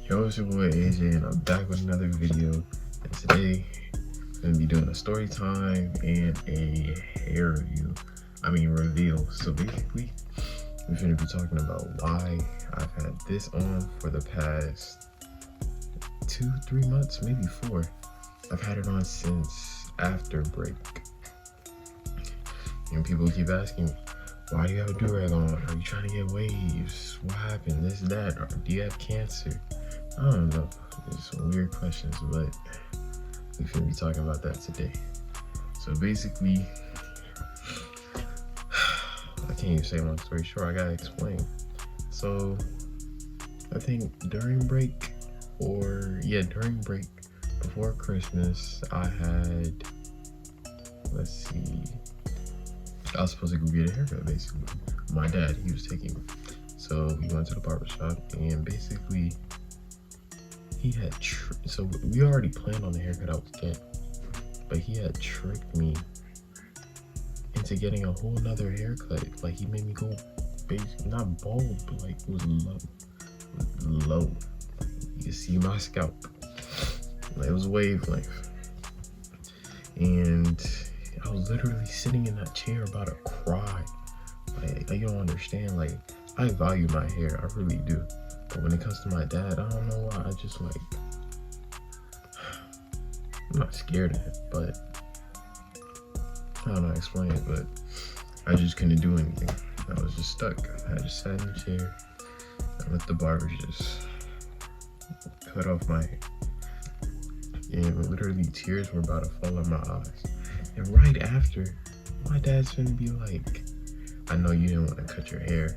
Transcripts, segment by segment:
Yo, it's your boy AJ, and I'm back with another video. And today, I'm gonna be doing a story time and a hair reveal. So basically, we're gonna be talking about why I've had this on for the past 2-3 months, maybe 4. I've had it on since after break. And people keep asking me, why do you have a durag on? Are you trying to get waves? What happened? This, that, or do you have cancer? I don't know. There's some weird questions, but we're gonna be talking about that today. So basically, I can't even say long story short, I gotta explain. So I think during break, before Christmas, I had, I was supposed to go get a haircut basically. My dad, he was taking me. So we went to the barber shop and basically he had, so we already planned on the haircut I was getting, but he had tricked me into getting a whole nother haircut. Like he made me go basically, not bald, but like it was low. You can see my scalp. Like it was wavelength. And I was literally sitting in that chair about to cry. Like you don't understand, like I value my hair, I really do. But when it comes to my dad, I don't know why, I just like, I'm not scared of it, but I don't know how to explain it, but I just couldn't do anything. I was just stuck. I just sat in the chair and let the barber just cut off my hair. And literally tears were about to fall out my eyes. And right after, my dad's gonna be like, I know you didn't want to cut your hair,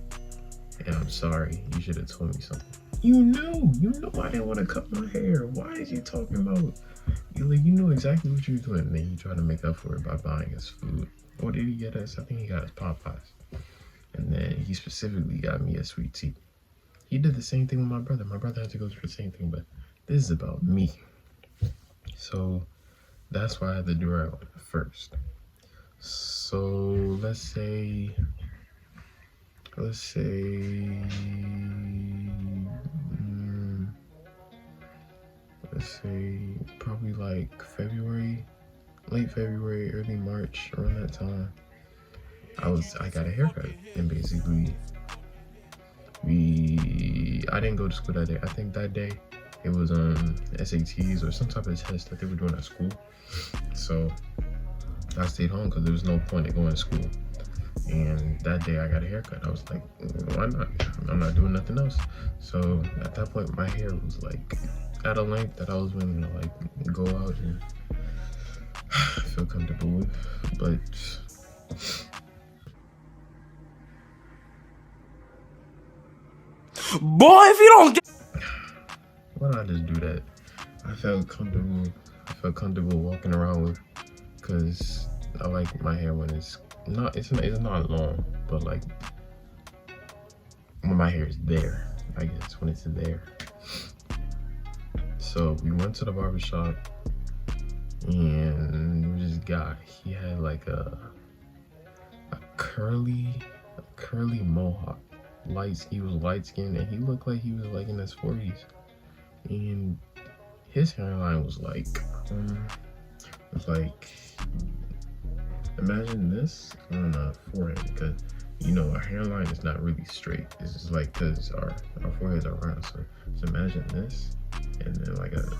and I'm sorry, you should have told me something. You know I didn't want to cut my hair. Why is you talking about, you know exactly what you were doing. And then you try to make up for it by buying us food. What did he get us? I think he got us Popeyes. And then he specifically got me a sweet tea. He did the same thing with my brother. My brother had to go through the same thing, but this is about me. So that's why I had the durag on first. So let's say probably like February, late February, early March, around that time, I got a haircut. And basically I didn't go to school that day. I think that day it was SATs or some type of test that they were doing at school. So I stayed home because there was no point in going to school. And that day I got a haircut. I was like, why not? I'm not doing nothing else. So at that point, my hair was like at a length that I was willing to like go out and feel comfortable with. But boy, if you don't get, why not just do that? I felt comfortable walking around with, because I like my hair when it's not long, but like when my hair is there, I guess, when it's there. So we went to the barbershop and this guy, he had like a curly mohawk. He was light skinned and he looked like he was like in his 40s. And his hairline was like, imagine this on a forehead, because our hairline is not really straight. It's just like, because our foreheads are round. So imagine this and then like a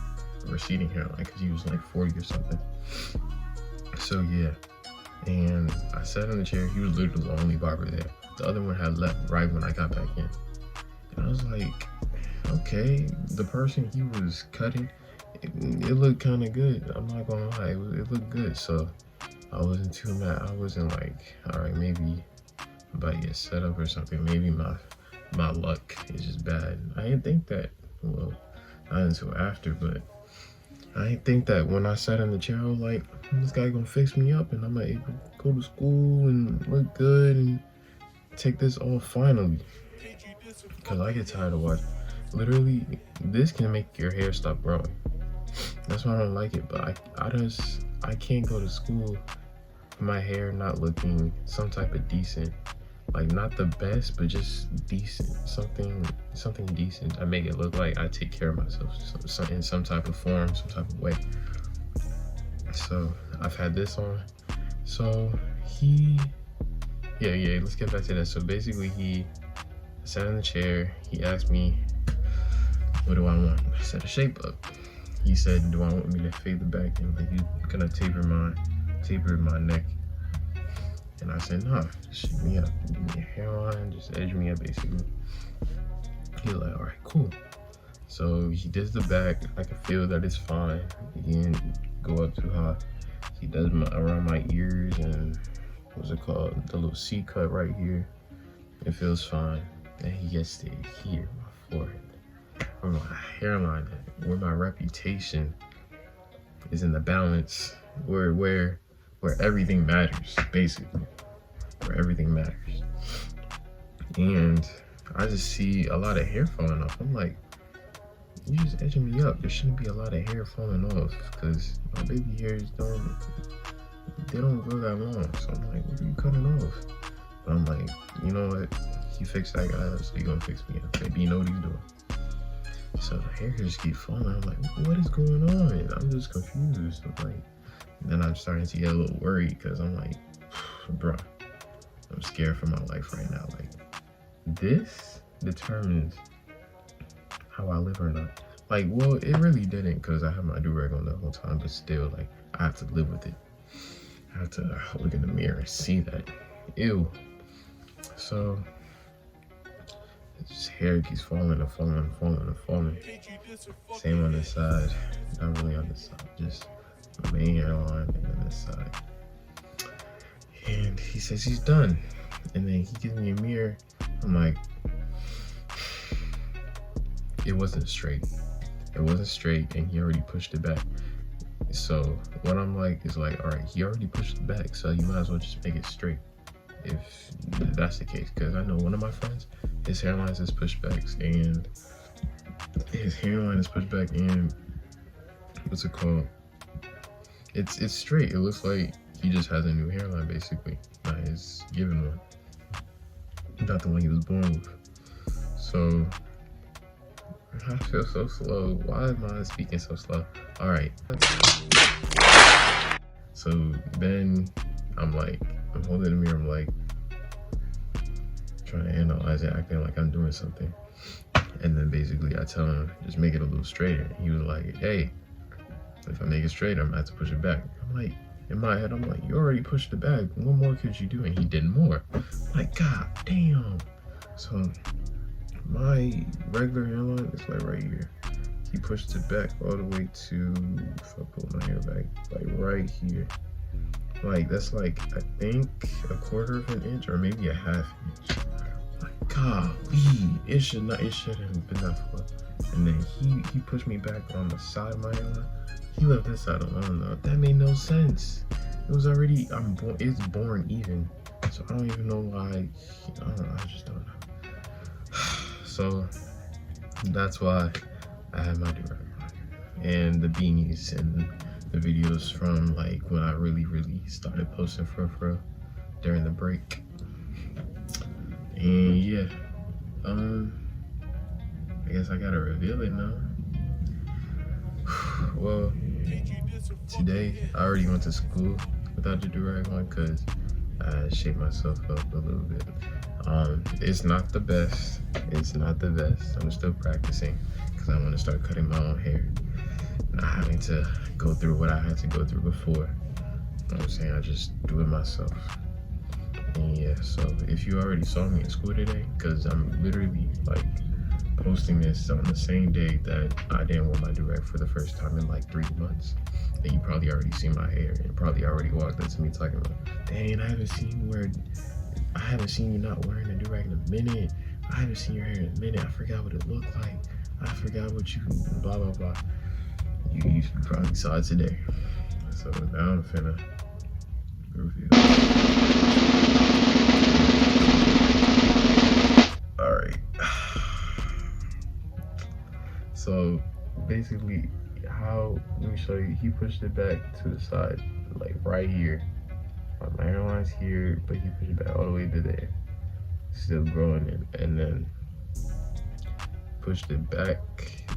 receding hairline, because he was like 40 or something. So yeah, and I sat in the chair. He was literally the only barber there. The other one had left right when I got back in. And I was like, okay, the person he was cutting, it looked kind of good. I'm not gonna lie, it looked good. So I wasn't too mad. I wasn't like, all right, maybe I'm about to get set up or something. Maybe my luck is just bad. I didn't think that, well, not until after, but I didn't think that when I sat in the chair, I was like, this guy gonna fix me up and I'm gonna able to go to school and look good and take this off finally. Because I get tired of watching. Literally, this can make your hair stop growing. That's why I don't like it. But I can't go to school with my hair not looking some type of decent like not the best, but just decent, something decent. I make it look like I take care of myself in some type of form, some type of way. So I've had this on. So yeah, let's get back to that. So basically he sat in the chair, he asked me, what do I want? I said a shape up. He said, do I want me to fade the back and like you gonna taper my neck? And I said, nah, shape me up. Give me a hairline, just edge me up basically. He was like, all right, cool. So he does the back. I can feel that it's fine. He didn't go up too high. He does around my ears and what's it called? The little C cut right here. It feels fine. And he gets to here, my forehead. Where my hairline at, where my reputation is in the balance, where everything matters, basically. Where everything matters. And I just see a lot of hair falling off. I'm like, you just edging me up. There shouldn't be a lot of hair falling off because my baby hairs don't grow that long. So I'm like, what are you cutting off? But I'm like, you know what? He fixed that guy, so he gonna fix me up. Maybe you know what he's doing. So the hair just keep falling. I'm like, what is going on? I'm just confused. I'm like, then I'm starting to get a little worried because I'm like, bro, I'm scared for my life right now. Like, this determines how I live or not. Like, well, it really didn't because I had my do-rag on the whole time, but still, like, I have to live with it. I have to look in the mirror and see that. Ew. So his hair keeps falling and falling and falling and falling. Same on this side. Not really on this side, just my main hairline and then this side. And he says he's done. And then he gives me a mirror. I'm like, it wasn't straight. It wasn't straight and he already pushed it back. So what I'm like is like, all right, he already pushed it back, so you might as well just make it straight. If that's the case, because I know one of my friends, his hairline is pushed back and what's it called? It's straight. It looks like he just has a new hairline basically, not his given one, not the one he was born with. So I feel so slow. Why am I speaking so slow? All right. So then I'm holding the mirror. I'm like trying to analyze it, acting like I'm doing something. And then basically I tell him, just make it a little straighter. He was like, hey, if I make it straighter, I'm gonna have to push it back. I'm like, in my head, I'm like, you already pushed it back. What more could you do? And he did more. I'm like, God damn. So my regular hairline is like right here. He pushed it back all the way to, if I pull my hair back, like right here. Like that's like, I think a quarter of an inch or maybe a half inch. Like, golly, it shouldn't have been that far. And then he pushed me back on the side of my hairline. He left this side alone though. That made no sense. It was already, it's born even. So I don't even know why, I just don't know. So that's why I had my do-rag on. And the beanies and the videos from like when I really started posting for during the break. And yeah, I guess I gotta reveal it now. Well, today I already went to school without the do-rag on because I shaped myself up a little bit. It's not the best. I'm still practicing because I want to start cutting my own hair, not having to go through what I had to go through before. You know what I'm saying? I just do it myself. And yeah, so if you already saw me at school today, because I'm literally like posting this on the same day that I didn't wear my do-rag for the first time in like 3 months. And you probably already seen my hair and probably already walked up to me talking about, dang, I haven't seen you not wearing a do-rag in a minute. I haven't seen your hair in a minute. I forgot what it looked like. I forgot what you, blah, blah, blah. You probably saw it today. So now I'm finna reveal. Alright. So basically let me show you. He pushed it back to the side, like right here. My hairline's here, but he pushed it back all the way to there. still growing and then pushed it back.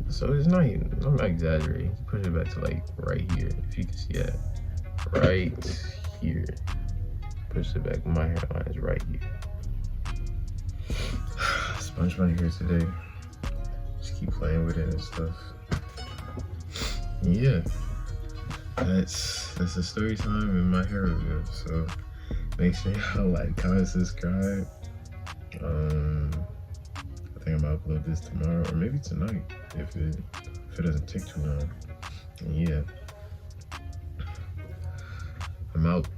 So it's not even, I'm not exaggerating. He pushed it back to like right here. If you can see that, right here. Pushed it back. My hairline is right here. Sponge my hair today. Just keep playing with it and stuff. Yeah, that's the story time in my hair review. So make sure y'all like, comment, subscribe. I think I'm gonna upload this tomorrow or maybe tonight if it doesn't take too long. And yeah, I'm out.